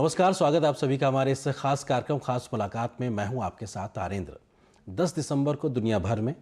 नमस्कार, स्वागत है आप सभी का हमारे इस खास कार्यक्रम खास मुलाकात में। मैं हूं आपके साथ आरेंद्र। 10 दिसंबर को दुनिया भर में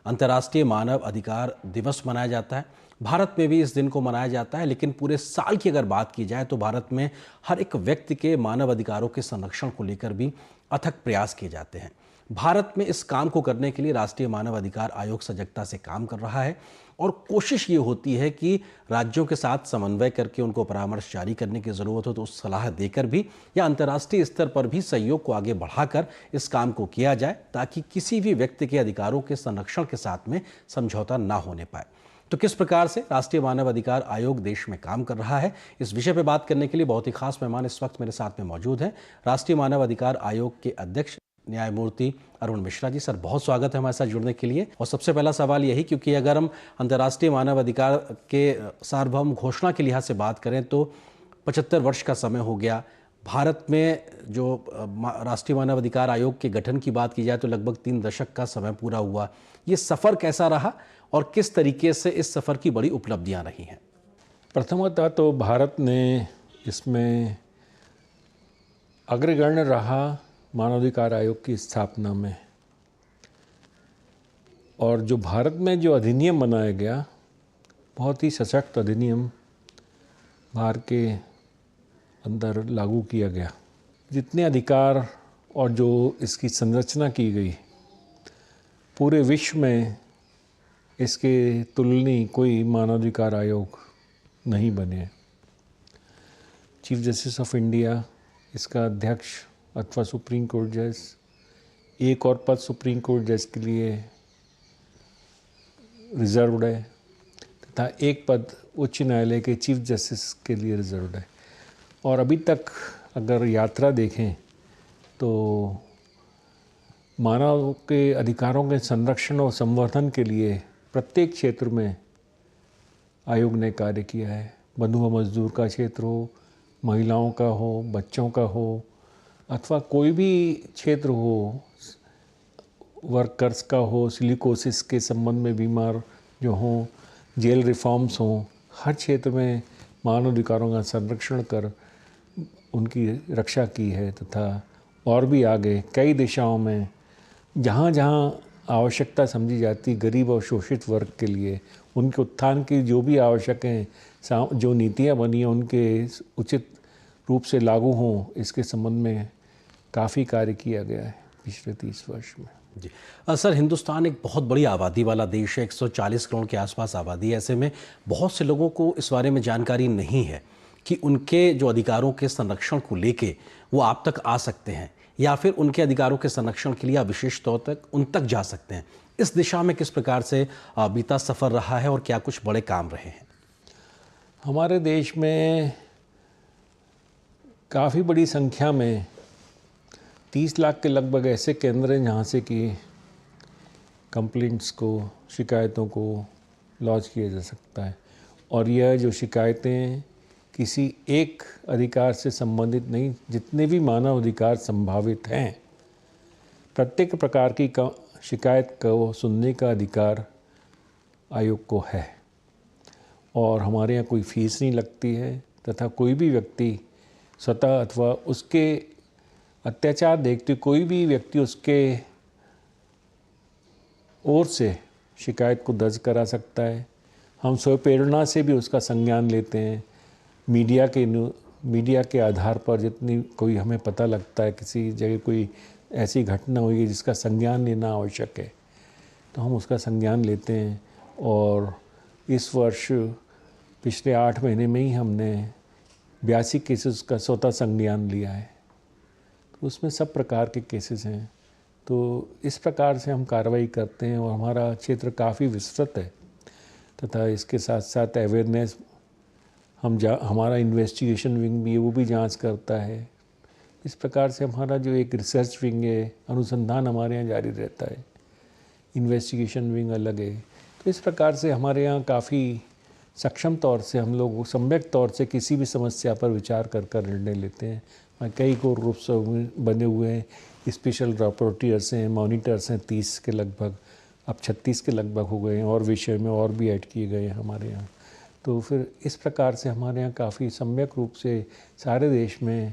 अंतर्राष्ट्रीय मानव अधिकार दिवस मनाया जाता है। भारत में भी इस दिन को मनाया जाता है, लेकिन पूरे साल की अगर बात की जाए तो भारत में हर एक व्यक्ति के मानव अधिकारों के संरक्षण को लेकर भी अथक प्रयास किए जाते हैं। भारत में इस काम को करने के लिए राष्ट्रीय मानव अधिकार आयोग सजगता से काम कर रहा है और कोशिश ये होती है कि राज्यों के साथ समन्वय करके उनको परामर्श जारी करने की ज़रूरत हो तो उस सलाह देकर भी या अंतर्राष्ट्रीय स्तर पर भी सहयोग को आगे बढ़ाकर इस काम को किया जाए, ताकि किसी भी व्यक्ति के अधिकारों के संरक्षण के साथ में समझौता ना होने पाए। तो किस प्रकार से राष्ट्रीय मानव अधिकार आयोग देश में काम कर रहा है, इस विषय पर बात करने के लिए बहुत ही खास मेहमान इस वक्त मेरे साथ में मौजूद हैं। राष्ट्रीय मानव अधिकार आयोग के अध्यक्ष न्यायमूर्ति अरुण मिश्रा जी। सर, बहुत स्वागत है हमारे साथ जुड़ने के लिए। और सबसे पहला सवाल यही, क्योंकि अगर हम अंतर्राष्ट्रीय मानव अधिकार के सार्वभौम घोषणा के लिहाज से बात करें तो 75 वर्ष का समय हो गया। भारत में जो राष्ट्रीय मानव अधिकार आयोग के गठन की बात की जाए तो लगभग 3 दशक का समय पूरा हुआ। ये सफ़र कैसा रहा और किस तरीके से इस सफ़र की बड़ी उपलब्धियाँ रही हैं? प्रथमतः तो भारत ने इसमें अग्रगण्य रहा मानवाधिकार आयोग की स्थापना में, और जो भारत में जो अधिनियम बनाया गया, बहुत ही सशक्त अधिनियम भारत के अंदर लागू किया गया। जितने अधिकार और जो इसकी संरचना की गई, पूरे विश्व में इसके तुलनीय कोई मानवाधिकार आयोग नहीं बने। चीफ जस्टिस ऑफ इंडिया इसका अध्यक्ष अथवा सुप्रीम कोर्ट जज, एक और पद सुप्रीम कोर्ट जज के लिए रिजर्व्ड है तथा एक पद उच्च न्यायालय के चीफ जस्टिस के लिए रिजर्व्ड है। और अभी तक अगर यात्रा देखें तो मानव के अधिकारों के संरक्षण और संवर्धन के लिए प्रत्येक क्षेत्र में आयोग ने कार्य किया है। बंधुआ मजदूर का क्षेत्र हो, महिलाओं का हो, बच्चों का हो, अथवा कोई भी क्षेत्र हो, वर्कर्स का हो, सिलिकोसिस के संबंध में बीमार जो हों, जेल रिफॉर्म्स हों, हर क्षेत्र में मानव अधिकारों का संरक्षण कर उनकी रक्षा की है। तथा और भी आगे कई दिशाओं में जहाँ जहाँ आवश्यकता समझी जाती गरीब और शोषित वर्ग के लिए, उनके उत्थान की जो भी आवश्यक हैं, जो नीतियाँ बनी हैं उनके उचित रूप से लागू हों, इसके संबंध में काफ़ी कार्य किया गया है पिछले 30 वर्ष में। जी सर, हिंदुस्तान एक बहुत बड़ी आबादी वाला देश है, 140 करोड़ के आसपास आबादी है। ऐसे में बहुत से लोगों को इस बारे में जानकारी नहीं है कि उनके जो अधिकारों के संरक्षण को लेके वो आप तक आ सकते हैं या फिर उनके अधिकारों के संरक्षण के लिए आप विशेष तौर तक उन तक जा सकते हैं। इस दिशा में किस प्रकार से बीता सफ़र रहा है और क्या कुछ बड़े काम रहे हैं? हमारे देश में काफ़ी बड़ी संख्या में 30 लाख के लगभग ऐसे केंद्र हैं जहाँ से कि कंप्लेंट्स को, शिकायतों को लॉन्च किया जा सकता है। और यह जो शिकायतें किसी एक अधिकार से संबंधित नहीं, जितने भी मानव अधिकार संभावित हैं, प्रत्येक प्रकार की शिकायत को सुनने का अधिकार आयोग को है। और हमारे यहाँ कोई फीस नहीं लगती है तथा कोई भी व्यक्ति स्वतः अथवा उसके अत्याचार देखते कोई भी व्यक्ति उसके ओर से शिकायत को दर्ज करा सकता है। हम स्वप्रेरणा से भी उसका संज्ञान लेते हैं। मीडिया के आधार पर जितनी कोई हमें पता लगता है किसी जगह कोई ऐसी घटना हुई है जिसका संज्ञान लेना आवश्यक है, तो हम उसका संज्ञान लेते हैं। और इस वर्ष पिछले 8 महीने में ही हमने 82 केसेस का स्वतः संज्ञान लिया है। तो उसमें सब प्रकार के केसेस हैं। तो इस प्रकार से हम कार्रवाई करते हैं और हमारा क्षेत्र काफ़ी विस्तृत है तथा इसके साथ साथ अवेयरनेस हमारा इन्वेस्टिगेशन विंग भी है, वो भी जांच करता है। इस प्रकार से हमारा जो एक रिसर्च विंग है, अनुसंधान हमारे यहाँ जारी रहता है, इन्वेस्टिगेशन विंग अलग है। तो इस प्रकार से हमारे यहाँ काफ़ी सक्षम तौर से हम लोग सम्यक तौर से किसी भी समस्या पर विचार कर निर्णय लेते हैं। कई को ग्रुप्स बने हुए हैं, स्पेशल रॉपोर्टियर्स हैं, मॉनिटर्स हैं, 30 के लगभग, अब 36 के लगभग हो गए हैं और विषय में और भी ऐड किए गए हैं हमारे यहाँ। तो फिर इस प्रकार से हमारे यहाँ काफ़ी सम्यक रूप से सारे देश में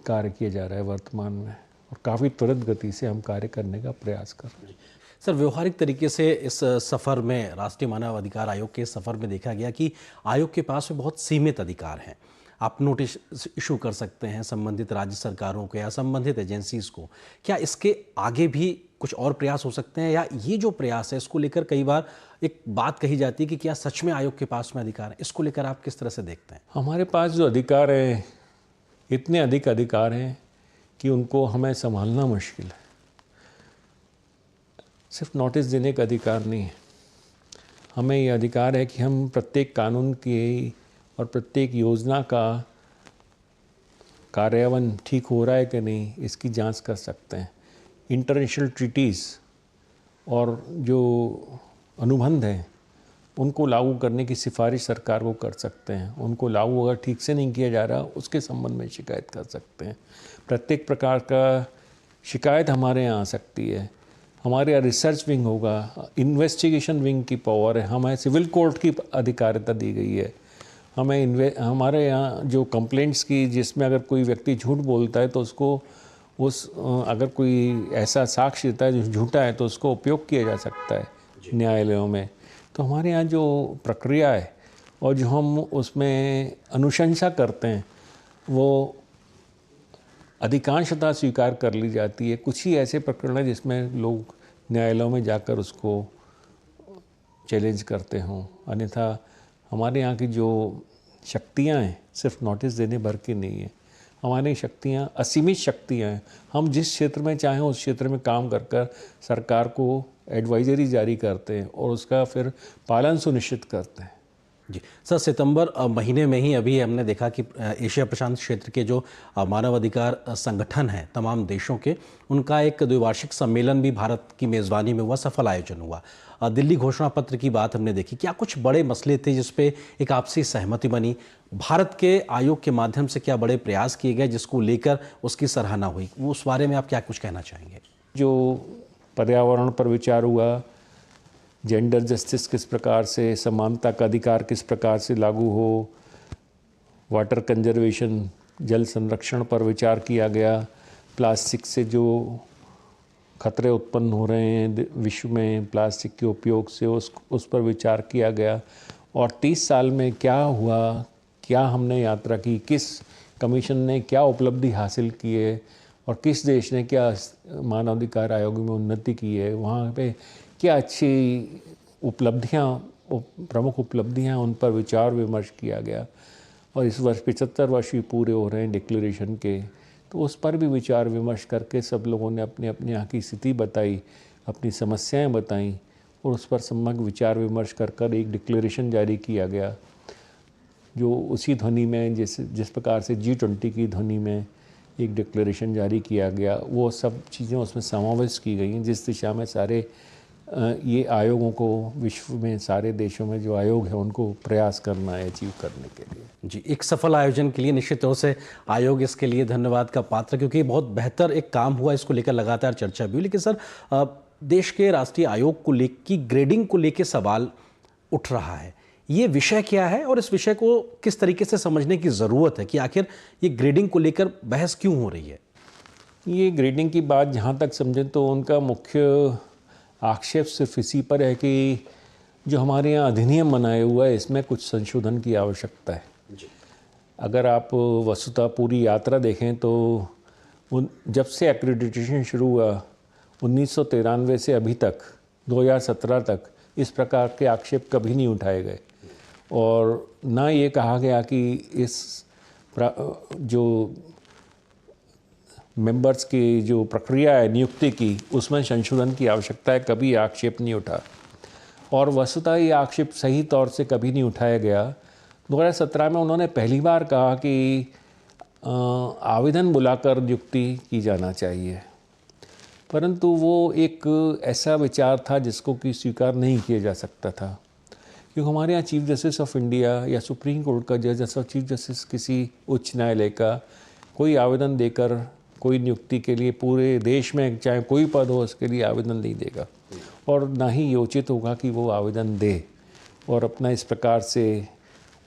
कार्य किया जा रहा है वर्तमान में, और काफ़ी त्वरित गति से हम कार्य करने का प्रयास कर रहे हैं। सर, व्यवहारिक तरीके से इस सफ़र में, राष्ट्रीय मानव अधिकार आयोग के सफ़र में देखा गया कि आयोग के पास में बहुत सीमित अधिकार हैं। आप नोटिस इशू कर सकते हैं संबंधित राज्य सरकारों को या संबंधित एजेंसीज़ को। क्या इसके आगे भी कुछ और प्रयास हो सकते हैं, या ये जो प्रयास है इसको लेकर कई बार एक बात कही जाती है कि क्या सच में आयोग के पास में अधिकार है? इसको लेकर आप किस तरह से देखते हैं? हमारे पास जो अधिकार है, इतने अधिक अधिकार हैं कि उनको हमें संभालना मुश्किल है। सिर्फ नोटिस देने का अधिकार नहीं है, हमें ये अधिकार है कि हम प्रत्येक कानून की और प्रत्येक योजना का कार्यान्वयन ठीक हो रहा है कि नहीं, इसकी जांच कर सकते हैं। इंटरनेशनल ट्रीटीज़ और जो अनुबंध हैं उनको लागू करने की सिफारिश सरकार को कर सकते हैं। उनको लागू अगर ठीक से नहीं किया जा रहा, उसके संबंध में शिकायत कर सकते हैं। प्रत्येक प्रकार का शिकायत हमारे यहाँ आ सकती है। हमारे यहाँ रिसर्च विंग होगा, इन्वेस्टिगेशन विंग की पावर है, हमें सिविल कोर्ट की अधिकारिता दी गई है। हमारे यहाँ जो कंप्लेंट्स की, जिसमें अगर कोई व्यक्ति झूठ बोलता है तो उसको अगर कोई ऐसा साक्ष्य देता है जो झूठा है तो उसको उपयोग किया जा सकता है न्यायालयों में। तो हमारे यहाँ जो प्रक्रिया है और जो हम उसमें अनुशंसा करते हैं वो अधिकांशतः स्वीकार कर ली जाती है। कुछ ही ऐसे प्रकरण हैं जिसमें लोग न्यायालयों में जाकर उसको चैलेंज करते हों। अन्यथा हमारे यहाँ की जो शक्तियाँ हैं सिर्फ नोटिस देने भर की नहीं है। हमारी शक्तियाँ असीमित शक्तियाँ हैं। हम जिस क्षेत्र में चाहें उस क्षेत्र में काम कर कर सरकार को एडवाइजरी जारी करते हैं और उसका फिर पालन सुनिश्चित करते हैं। जी सर, सितंबर महीने में ही अभी हमने देखा कि एशिया प्रशांत क्षेत्र के जो मानवाधिकार संगठन हैं तमाम देशों के, उनका एक द्विवार्षिक सम्मेलन भी भारत की मेज़बानी में हुआ, सफल आयोजन हुआ। दिल्ली घोषणा पत्र की बात हमने देखी। क्या कुछ बड़े मसले थे जिस पे एक आपसी सहमति बनी? भारत के आयोग के माध्यम से क्या बड़े प्रयास किए गए जिसको लेकर उसकी सराहना हुई? वो उस बारे में आप क्या कुछ कहना चाहेंगे? जो पर्यावरण पर विचार हुआ, जेंडर जस्टिस किस प्रकार से, समानता का अधिकार किस प्रकार से लागू हो, वाटर कंजर्वेशन, जल संरक्षण पर विचार किया गया, प्लास्टिक से जो खतरे उत्पन्न हो रहे हैं विश्व में प्लास्टिक के उपयोग से, उस पर विचार किया गया। और 30 साल में क्या हुआ, क्या हमने यात्रा की, किस कमीशन ने क्या उपलब्धि हासिल की है और किस देश ने क्या मानवाधिकार आयोग में उन्नति की है, वहाँ पे क्या अच्छी उपलब्धियाँ, प्रमुख उपलब्धियाँ, उन पर विचार विमर्श किया गया। और इस वर्ष 75 वर्ष भी पूरे हो रहे हैं डिक्लेरेशन के, तो उस पर भी विचार विमर्श करके सब लोगों ने अपने अपने यहाँ की स्थिति बताई, अपनी समस्याएं बताई और उस पर समग्र विचार विमर्श कर कर एक डिक्लेरेशन जारी किया गया, जो उसी ध्वनि में जिस प्रकार से G20 की ध्वनि में एक डिक्लेरेशन जारी किया गया, वो सब चीज़ें उसमें समावेश की गई हैं, जिस दिशा में सारे ये आयोगों को विश्व में सारे देशों में जो आयोग है उनको प्रयास करना है अचीव करने के लिए। जी, एक सफल आयोजन के लिए निश्चित तौर से आयोग इसके लिए धन्यवाद का पात्र, क्योंकि बहुत बेहतर एक काम हुआ, इसको लेकर लगातार चर्चा भी हुई। लेकिन सर, देश के राष्ट्रीय आयोग को लेकर ग्रेडिंग को लेकर सवाल उठ रहा है, ये विषय क्या है और इस विषय को किस तरीके से समझने की ज़रूरत है कि आखिर ये ग्रेडिंग को लेकर बहस क्यों हो रही है? ये ग्रेडिंग की बात जहाँ तक समझें तो उनका मुख्य आक्षेप सिर्फ इसी पर है कि जो हमारे यहाँ अधिनियम बनाया हुआ है इसमें कुछ संशोधन की आवश्यकता है। अगर आप वस्तुतः पूरी यात्रा देखें तो जब से एक्रेडिटेशन शुरू हुआ 1993 से अभी तक 2017 तक इस प्रकार के आक्षेप कभी नहीं उठाए गए और ना ये कहा गया कि इस जो मेंबर्स की जो प्रक्रिया है नियुक्ति की उसमें संशोधन की आवश्यकता है, कभी आक्षेप नहीं उठा। और वस्तुतः ये आक्षेप सही तौर से कभी नहीं उठाया गया। 2017 में उन्होंने पहली बार कहा कि आवेदन बुलाकर नियुक्ति की जाना चाहिए, परंतु वो एक ऐसा विचार था जिसको कि स्वीकार नहीं किया जा सकता था, क्योंकि हमारे यहाँ चीफ जस्टिस ऑफ इंडिया या सुप्रीम कोर्ट का जज या चीफ जस्टिस किसी उच्च न्यायालय का कोई आवेदन देकर कोई नियुक्ति के लिए पूरे देश में चाहे कोई पद हो उसके लिए आवेदन नहीं देगा और ना ही ये उचित होगा कि वो आवेदन दे और अपना इस प्रकार से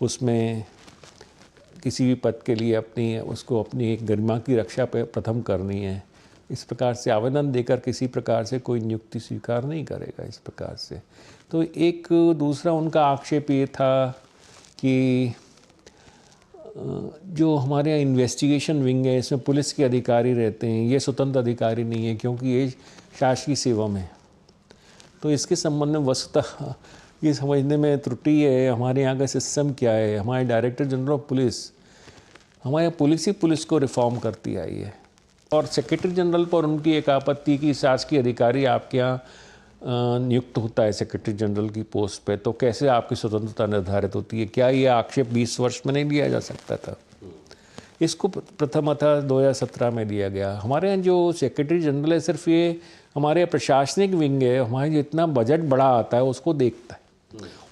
उसमें किसी भी पद के लिए अपनी एक गरिमा की रक्षा पे प्रथम करनी है। इस प्रकार से आवेदन देकर किसी प्रकार से कोई नियुक्ति स्वीकार नहीं करेगा इस प्रकार से। तो एक दूसरा उनका आक्षेप ये था कि जो हमारे यहाँ इन्वेस्टिगेशन विंग है, इसमें पुलिस के अधिकारी रहते हैं, ये स्वतंत्र अधिकारी नहीं है क्योंकि ये शासकीय सेवा में। तो इसके संबंध में वस्तुतः ये समझने में त्रुटि है। हमारे यहाँ का सिस्टम क्या है, हमारे डायरेक्टर जनरल ऑफ पुलिस, हमारे यहाँ पुलिस को रिफॉर्म करती आई है, और सेक्रेटरी जनरल पर उनकी एक आपत्ति की शासकीय अधिकारी आपके यहाँ नियुक्त होता है सेक्रेटरी जनरल की पोस्ट पे, तो कैसे आपकी स्वतंत्रता निर्धारित होती है? क्या ये आक्षेप 20 वर्ष में नहीं लिया जा सकता था? इसको प्रथमतः 2017 में लिया गया। हमारे यहाँ जो सेक्रेटरी जनरल है, सिर्फ ये हमारे प्रशासनिक विंग है, हमारे जितना बजट बड़ा आता है उसको देखता है,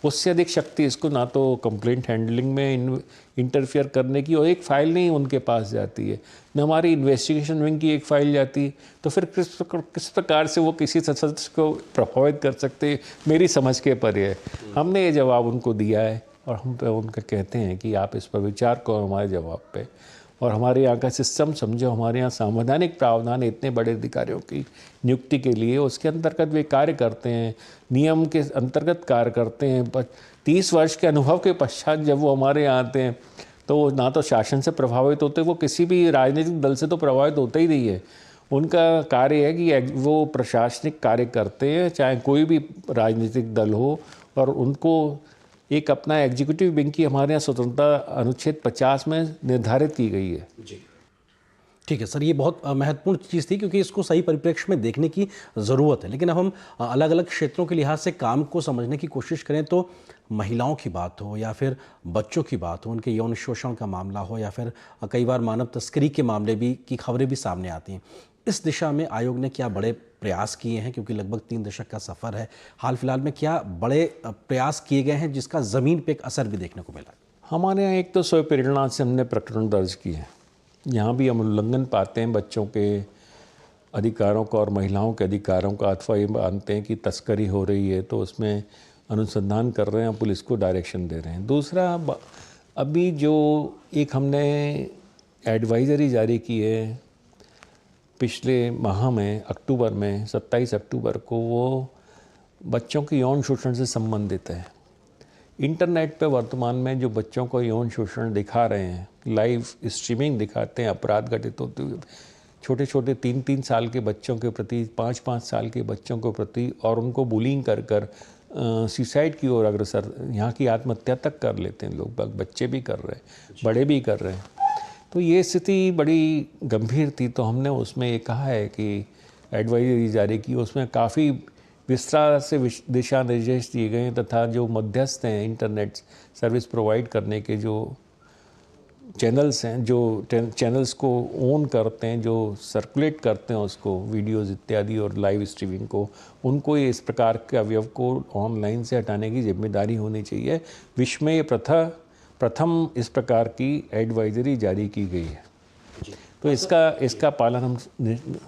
उससे अधिक शक्ति इसको ना तो कंप्लेंट हैंडलिंग में इंटरफियर करने की, और एक फ़ाइल नहीं उनके पास जाती है, न हमारी इन्वेस्टिगेशन विंग की एक फ़ाइल जाती है। तो फिर किस प्रकार से वो किसी सदस्य को प्रभावित कर सकते, मेरी समझ के परे है। हमने ये जवाब उनको दिया है और हम पे उनका कहते हैं कि आप इस पर विचार करो हमारे जवाब पे, और हमारे यहाँ का सिस्टम समझो। हमारे यहाँ संवैधानिक प्रावधान इतने बड़े अधिकारियों की नियुक्ति के लिए, उसके अंतर्गत वे कार्य करते हैं, नियम के अंतर्गत कार्य करते हैं। 30 वर्ष के अनुभव के पश्चात जब वो हमारे यहाँ आते हैं तो वो ना तो शासन से प्रभावित होते, वो किसी भी राजनीतिक दल से तो प्रभावित होते ही नहीं है। उनका कार्य है कि वो प्रशासनिक कार्य करते हैं, चाहे कोई भी राजनीतिक दल हो, और उनको एक अपना एग्जीक्यूटिव विंग की हमारे यहाँ स्वतंत्रता अनुच्छेद 50 में निर्धारित की गई है। जी, ठीक है सर, ये बहुत महत्वपूर्ण चीज़ थी क्योंकि इसको सही परिप्रेक्ष्य में देखने की ज़रूरत है। लेकिन अब हम अलग अलग क्षेत्रों के लिहाज से काम को समझने की कोशिश करें तो महिलाओं की बात हो या फिर बच्चों की बात हो, उनके यौन शोषण का मामला हो, या फिर कई बार मानव तस्करी के मामले भी की खबरें भी सामने आती हैं। इस दिशा में आयोग ने क्या बड़े प्रयास किए हैं, क्योंकि लगभग 3 दशक का सफ़र है, हाल फिलहाल में क्या बड़े प्रयास किए गए हैं जिसका ज़मीन पे एक असर भी देखने को मिला? हमारे यहाँ एक तो स्वयं प्रेरणा से हमने प्रकरण दर्ज किए हैं, यहाँ भी हम उल्लंघन पाते हैं बच्चों के अधिकारों का और महिलाओं के अधिकारों का, अथवा ये मानते हैं कि तस्करी हो रही है तो उसमें अनुसंधान कर रहे हैं, पुलिस को डायरेक्शन दे रहे हैं। दूसरा, अभी जो एक हमने एडवाइज़री जारी की है पिछले माह में, अक्टूबर में, 27 अक्टूबर को, वो बच्चों के यौन शोषण से संबंधित है। इंटरनेट पे वर्तमान में जो बच्चों को यौन शोषण दिखा रहे हैं, लाइव स्ट्रीमिंग दिखाते हैं, अपराध घटित होते हुए छोटे छोटे 3-3 साल के बच्चों के प्रति, 5-5 साल के बच्चों के प्रति, और उनको बुलिंग कर कर सुसाइड की ओर अग्रसर, यहाँ की आत्महत्या तक कर लेते हैं लोग, बच्चे भी कर रहे हैं, बड़े भी कर रहे हैं। तो ये स्थिति बड़ी गंभीर थी, तो हमने उसमें ये कहा है कि एडवाइजरी जारी की, उसमें काफ़ी विस्तार से दिशा निर्देश दिए गए हैं, तथा जो मध्यस्थ हैं, इंटरनेट सर्विस प्रोवाइड करने के जो चैनल्स हैं, जो चैनल्स को ओन करते हैं, जो सर्कुलेट करते हैं उसको, वीडियोज़ इत्यादि और लाइव स्ट्रीमिंग को, उनको ये इस प्रकार के अवयव को ऑनलाइन से हटाने की जिम्मेदारी होनी चाहिए। विश्व में ये प्रथम इस प्रकार की एडवाइजरी जारी की गई है, तो इसका पालन हम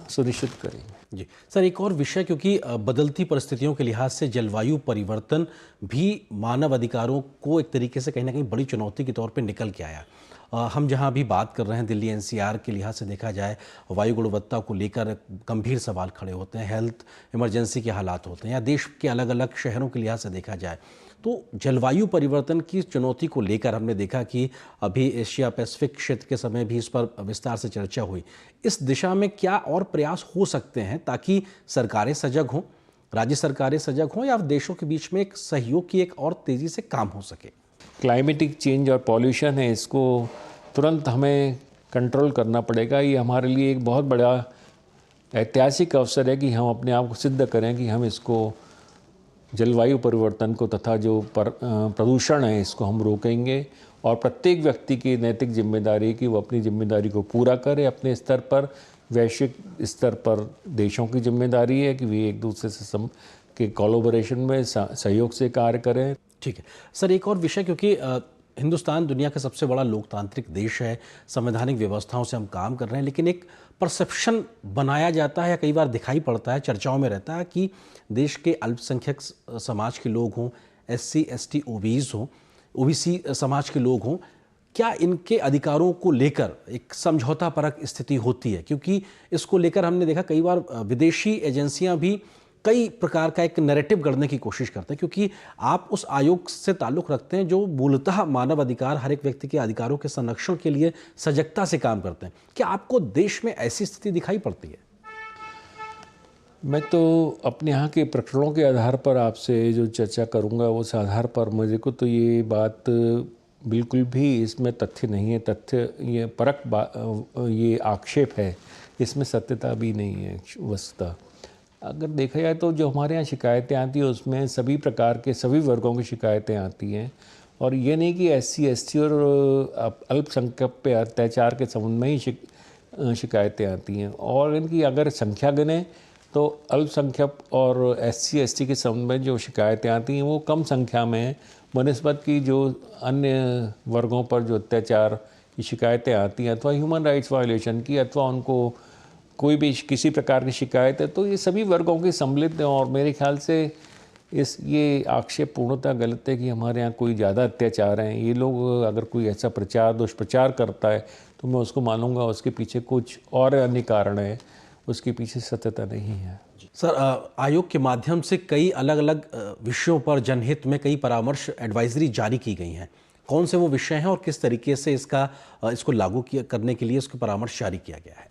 सुनिश्चित करेंगे। जी सर, एक और विषय, क्योंकि बदलती परिस्थितियों के लिहाज से जलवायु परिवर्तन भी मानव अधिकारों को एक तरीके से कहीं ना कहीं बड़ी चुनौती के तौर पे निकल के आया। हम जहां अभी बात कर रहे हैं, दिल्ली एनसीआर के लिहाज से देखा जाए, वायु गुणवत्ता को लेकर गंभीर सवाल खड़े होते हैं, हेल्थ इमरजेंसी के हालात होते हैं, या देश के अलग अलग शहरों के लिहाज से देखा जाए तो जलवायु परिवर्तन की चुनौती को लेकर हमने देखा कि अभी एशिया पैसिफिक क्षेत्र के समय भी इस पर विस्तार से चर्चा हुई। इस दिशा में क्या और प्रयास हो सकते हैं ताकि सरकारें सजग हों, राज्य सरकारें सजग हों, या देशों के बीच में एक सहयोग की एक और तेज़ी से काम हो सके? क्लाइमेटिक चेंज और पॉल्यूशन है, इसको तुरंत हमें कंट्रोल करना पड़ेगा। ये हमारे लिए एक बहुत बड़ा ऐतिहासिक अवसर है कि हम अपने आप को सिद्ध करें कि हम इसको, जलवायु परिवर्तन को तथा जो प्रदूषण है, इसको हम रोकेंगे। और प्रत्येक व्यक्ति की नैतिक जिम्मेदारी कि वो अपनी जिम्मेदारी को पूरा करे अपने स्तर पर। वैश्विक स्तर पर देशों की जिम्मेदारी है कि वे एक दूसरे से के कोलैबोरेशन में सहयोग से कार्य करें। ठीक है सर, एक और विषय, क्योंकि हिंदुस्तान दुनिया का सबसे बड़ा लोकतांत्रिक देश है, संवैधानिक व्यवस्थाओं से हम काम कर रहे हैं, लेकिन एक परसेप्शन बनाया जाता है या कई बार दिखाई पड़ता है, चर्चाओं में रहता है कि देश के अल्पसंख्यक समाज के लोग हों, SC ST OBC समाज के लोग हों, क्या इनके अधिकारों को लेकर एक समझौता परक स्थिति होती है? क्योंकि इसको लेकर हमने देखा कई बार विदेशी एजेंसियां भी कई प्रकार का एक नैरेटिव गढ़ने की कोशिश करते हैं, क्योंकि आप उस आयोग से ताल्लुक़ रखते हैं जो मूलतः मानव अधिकार, हर एक व्यक्ति के अधिकारों के संरक्षण के लिए सजगता से काम करते हैं। क्या आपको देश में ऐसी स्थिति दिखाई पड़ती है? मैं तो अपने यहाँ के प्रकरणों के आधार पर आपसे जो चर्चा करूँगा उस आधार पर मुझे को तो ये बात बिल्कुल भी इसमें तथ्य नहीं है। तथ्य ये ये आक्षेप है, इसमें सत्यता भी नहीं है वस्तुतः। अगर देखा जाए तो जो हमारे यहाँ शिकायतें आती हैं उसमें सभी प्रकार के सभी वर्गों की शिकायतें आती हैं, और ये नहीं कि SC ST और अल्पसंख्यक पे अत्याचार के संबंध में ही शिकायतें आती हैं। और इनकी अगर संख्या गिने तो अल्पसंख्यक और SC ST के संबंध में जो शिकायतें आती हैं वो कम संख्या में है बनस्पत की जो अन्य वर्गों पर जो अत्याचार की शिकायतें आती हैं अथवा ह्यूमन राइट्स वायलेशन की अथवा उनको कोई भी किसी प्रकार की शिकायत है, तो ये सभी वर्गों के सम्मिलित हैं। और मेरे ख्याल से ये आक्षेप पूर्णतः गलत है कि हमारे यहाँ कोई ज़्यादा अत्याचार हैं। ये लोग अगर कोई ऐसा दुष्प्रचार करता है तो मैं उसको मानूंगा उसके पीछे कुछ और अन्य कारण है, उसके पीछे सत्यता नहीं है। सर, आयोग के माध्यम से कई अलग अलग विषयों पर जनहित में कई परामर्श एडवाइजरी जारी की गई हैं। कौन से वो विषय हैं और किस तरीके से इसको लागू करने के लिए उसके परामर्श जारी किया गया है?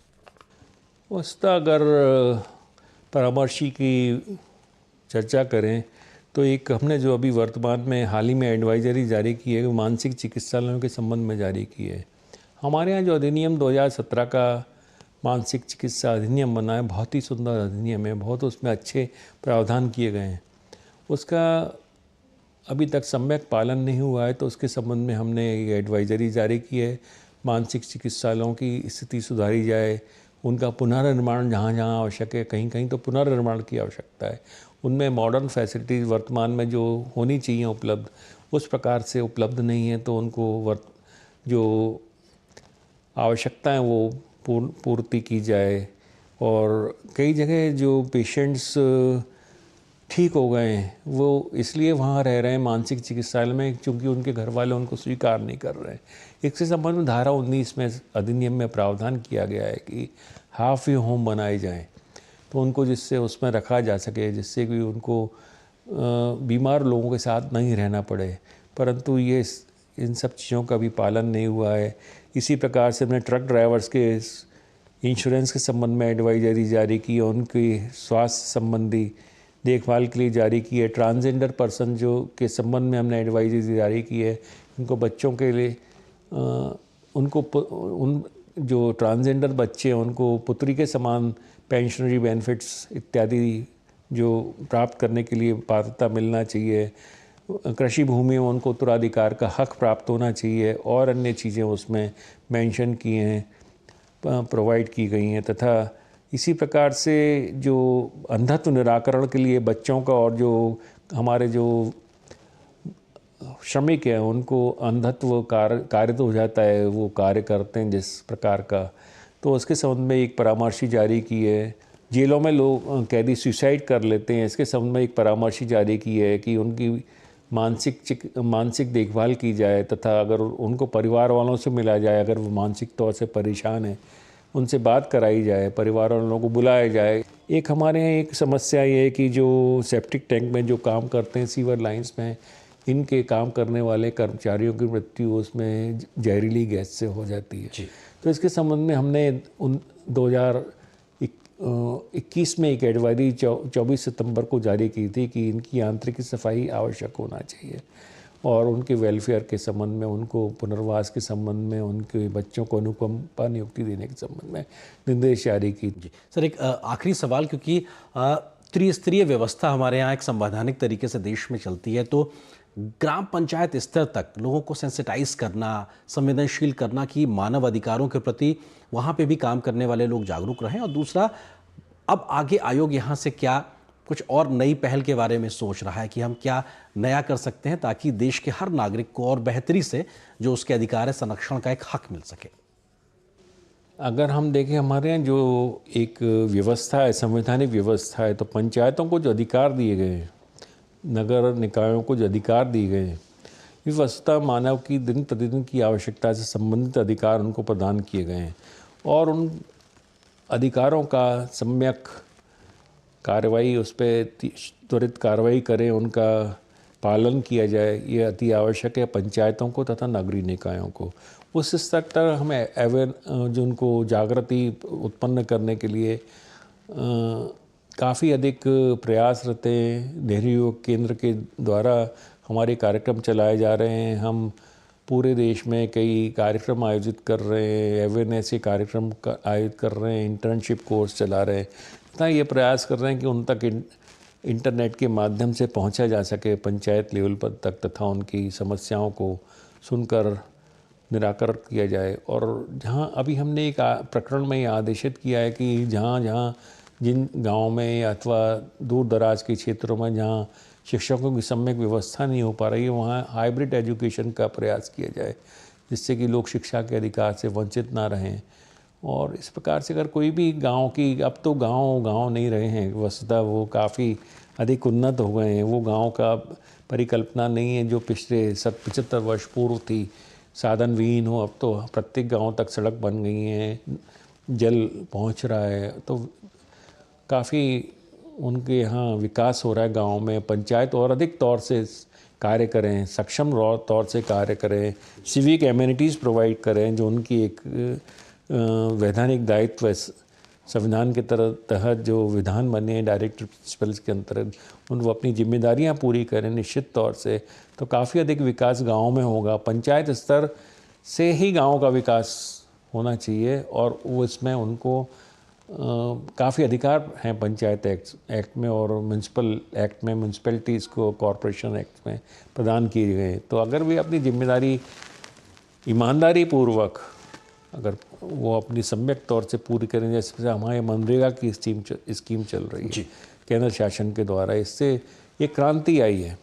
वस्तुतः अगर परामर्शी की चर्चा करें तो एक हमने जो अभी वर्तमान में हाल ही में एडवाइजरी जारी की है वो मानसिक चिकित्सालयों के संबंध में जारी की है। हमारे यहाँ जो अधिनियम 2017 का मानसिक चिकित्सा अधिनियम बना है, बहुत ही सुंदर अधिनियम है, बहुत उसमें अच्छे प्रावधान किए गए हैं। उसका अभी तक सम्यक पालन नहीं हुआ है, तो उसके संबंध में हमने ये एडवाइजरी जारी की है। मानसिक चिकित्सालयों की स्थिति सुधारी जाए, उनका पुनर्निर्माण जहाँ जहाँ आवश्यक है, कहीं कहीं तो पुनर्निर्माण की आवश्यकता है, उनमें मॉडर्न फैसिलिटीज़ वर्तमान में जो होनी चाहिए उपलब्ध उस प्रकार से उपलब्ध नहीं है, तो उनको जो आवश्यकता है वो पूर्ति की जाए। और कई जगह जो पेशेंट्स ठीक हो गए हैं वो इसलिए वहाँ रह रहे हैं मानसिक चिकित्सालय में क्योंकि उनके घर वाले उनको स्वीकार नहीं कर रहे हैं। इसके संबंध में धारा 19 में अधिनियम में प्रावधान किया गया है कि हाफ होम बनाए जाएं, तो उनको जिससे उसमें रखा जा सके, जिससे कि उनको बीमार लोगों के साथ नहीं रहना पड़े। परंतु ये इन सब चीज़ों का भी पालन नहीं हुआ है। इसी प्रकार से हमने ट्रक ड्राइवर्स के इंश्योरेंस के संबंध में एडवाइजरी जारी की है, उनकी स्वास्थ्य संबंधी देखभाल के लिए जारी की है। ट्रांसजेंडर पर्सन जो के संबंध में हमने एडवाइजरी जारी की है, उनको बच्चों के लिए उन जो ट्रांसजेंडर बच्चे हैं उनको पुत्री के समान पेंशनरी बेनिफिट्स इत्यादि जो प्राप्त करने के लिए पात्रता मिलना चाहिए। कृषि भूमि में उनको उत्तराधिकार का हक प्राप्त होना चाहिए और अन्य चीज़ें उसमें मेंशन की हैं, प्रोवाइड की गई हैं। तथा इसी प्रकार से जो अंधत्व निराकरण के लिए बच्चों का और जो हमारे जो श्रमिक हैं उनको अंधत्व कार्य तो हो जाता है, वो कार्य करते हैं जिस प्रकार का, तो उसके संबंध में एक परामर्शी जारी की है। जेलों में लोग कैदी सुसाइड कर लेते हैं, इसके संबंध में एक परामर्शी जारी की है कि उनकी मानसिक देखभाल की जाए तथा अगर उनको परिवार वालों से मिला जाए, अगर वो मानसिक तौर से परेशान है उनसे बात कराई जाए, परिवार वालों को बुलाया जाए। एक हमारे यहाँ एक समस्या ये है कि जो सेप्टिक टैंक में जो काम करते हैं सीवर लाइंस में, इनके काम करने वाले कर्मचारियों की मृत्यु उसमें जहरीली गैस से हो जाती है। तो इसके संबंध में हमने 2021 में एक एडवाइजरी 24 सितंबर को जारी की थी कि इनकी आंतरिक सफाई आवश्यक होना चाहिए और उनके वेलफेयर के संबंध में, उनको पुनर्वास के संबंध में, उनके बच्चों को अनुकंपा नियुक्ति देने के संबंध में निर्देश जारी की। जी सर, एक आखिरी सवाल, क्योंकि त्रिस्तरीय व्यवस्था हमारे यहाँ एक संवैधानिक तरीके से देश में चलती है, तो ग्राम पंचायत स्तर तक लोगों को सेंसिटाइज करना, संवेदनशील करना कि मानव अधिकारों के प्रति वहाँ पे भी काम करने वाले लोग जागरूक रहें। और दूसरा, अब आगे आयोग यहाँ से क्या कुछ और नई पहल के बारे में सोच रहा है कि हम क्या नया कर सकते हैं ताकि देश के हर नागरिक को और बेहतरी से जो उसके अधिकार है संरक्षण का एक हक मिल सके? अगर हम देखें हमारे यहाँ जो एक व्यवस्था है, संवैधानिक व्यवस्था है, तो पंचायतों को जो अधिकार दिए गए हैं, नगर निकायों को जो अधिकार दिए गए हैं, विवशता मानव की दिन प्रतिदिन की आवश्यकता से संबंधित अधिकार उनको प्रदान किए गए हैं और उन अधिकारों का सम्यक कार्रवाई, उस पर त्वरित कार्रवाई करें, उनका पालन किया जाए, ये अति आवश्यक है पंचायतों को तथा नगरीय निकायों को। उस स्तर तक हमें जो उनको जागृति उत्पन्न करने के लिए काफ़ी अधिक प्रयासरत हैं। नेहरू युवा केंद्र के द्वारा हमारे कार्यक्रम चलाए जा रहे हैं। हम पूरे देश में कई कार्यक्रम आयोजित कर रहे हैं, अवेयरनेस के कार्यक्रम आयोजित कर रहे हैं, इंटर्नशिप कोर्स चला रहे हैं तथा ये प्रयास कर रहे हैं कि उन तक इंटरनेट के माध्यम से पहुंचा जा सके पंचायत लेवल पर तक तथा उनकी समस्याओं को सुनकर निराकरण किया जाए। और जहां अभी हमने एक प्रकरण में आदेशित किया है कि जहां जिन गाँव में अथवा दूर दराज के क्षेत्रों में जहाँ शिक्षकों की सम्यक व्यवस्था नहीं हो पा रही है, वहाँ हाइब्रिड एजुकेशन का प्रयास किया जाए, जिससे कि लोग शिक्षा के अधिकार से वंचित ना रहें। और इस प्रकार से अगर कोई भी गांव की, अब तो गांव नहीं रहे हैं, वस्तुतः वो काफ़ी अधिक उन्नत हो गए हैं। वो गांव का परिकल्पना नहीं है जो पिछले 75 वर्ष पूर्व थी, साधन विहीन हो। अब तो प्रत्येक गांव तक सड़क बन गई हैं, जल पहुंच रहा है, तो काफ़ी उनके यहाँ विकास हो रहा है गांव में। पंचायत और अधिक तौर से कार्य करें, सक्षम तौर से कार्य करें, सिविक एम्यूनिटीज़ प्रोवाइड करें, जो उनकी एक वैधानिक दायित्व है। संविधान के तहत जो विधान बने हैं डायरेक्टिव प्रिंसिपल्स के अंतर्गत, वो अपनी जिम्मेदारियां पूरी करें निश्चित तौर से, तो काफ़ी अधिक विकास गांव में होगा। पंचायत स्तर से ही गांव का विकास होना चाहिए और वो इसमें उनको काफ़ी अधिकार हैं पंचायत एक्ट में और म्यूनसिपल एक्ट में, म्यूनसिपैलिटीज़ को कॉरपोरेशन एक्ट में प्रदान किए गए। तो अगर वे अपनी जिम्मेदारी ईमानदारी पूर्वक अगर वो अपनी सम्यक तौर से पूरी करें, जैसे हमारे मनरेगा की स्कीम चल रही है केंद्र शासन के द्वारा, इससे ये क्रांति आई है,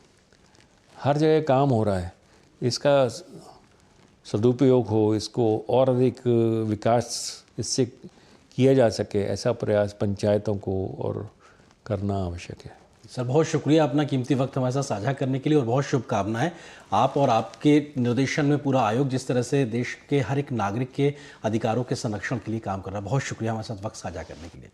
हर जगह काम हो रहा है। इसका सदुपयोग हो, इसको और अधिक विकास इससे किया जा सके, ऐसा प्रयास पंचायतों को और करना आवश्यक है। सर बहुत शुक्रिया अपना कीमती वक्त हमारे साथ साझा करने के लिए और बहुत शुभकामनाएं। आप और आपके निर्देशन में पूरा आयोग जिस तरह से देश के हर एक नागरिक के अधिकारों के संरक्षण के लिए काम कर रहा है, बहुत शुक्रिया हमारे साथ वक्त साझा करने के लिए।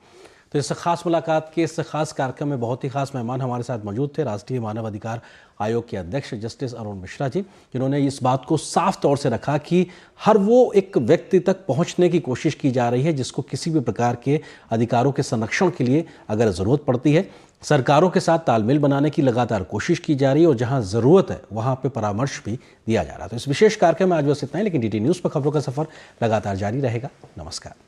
तो इस खास मुलाकात के इस खास कार्यक्रम में बहुत ही खास मेहमान हमारे साथ मौजूद थे, राष्ट्रीय मानव अधिकार आयोग के अध्यक्ष जस्टिस अरुण मिश्रा जी, जिन्होंने इस बात को साफ तौर से रखा कि हर वो एक व्यक्ति तक पहुंचने की कोशिश की जा रही है जिसको किसी भी प्रकार के अधिकारों के संरक्षण के लिए अगर ज़रूरत पड़ती है, सरकारों के साथ तालमेल बनाने की लगातार कोशिश की जा रही है और जहां ज़रूरत है वहां पे परामर्श भी दिया जा रहा है। तो इस विशेष कार्यक्रम में आज बस इतना ही, लेकिन DT न्यूज़ पर खबरों का सफ़र लगातार जारी रहेगा। नमस्कार।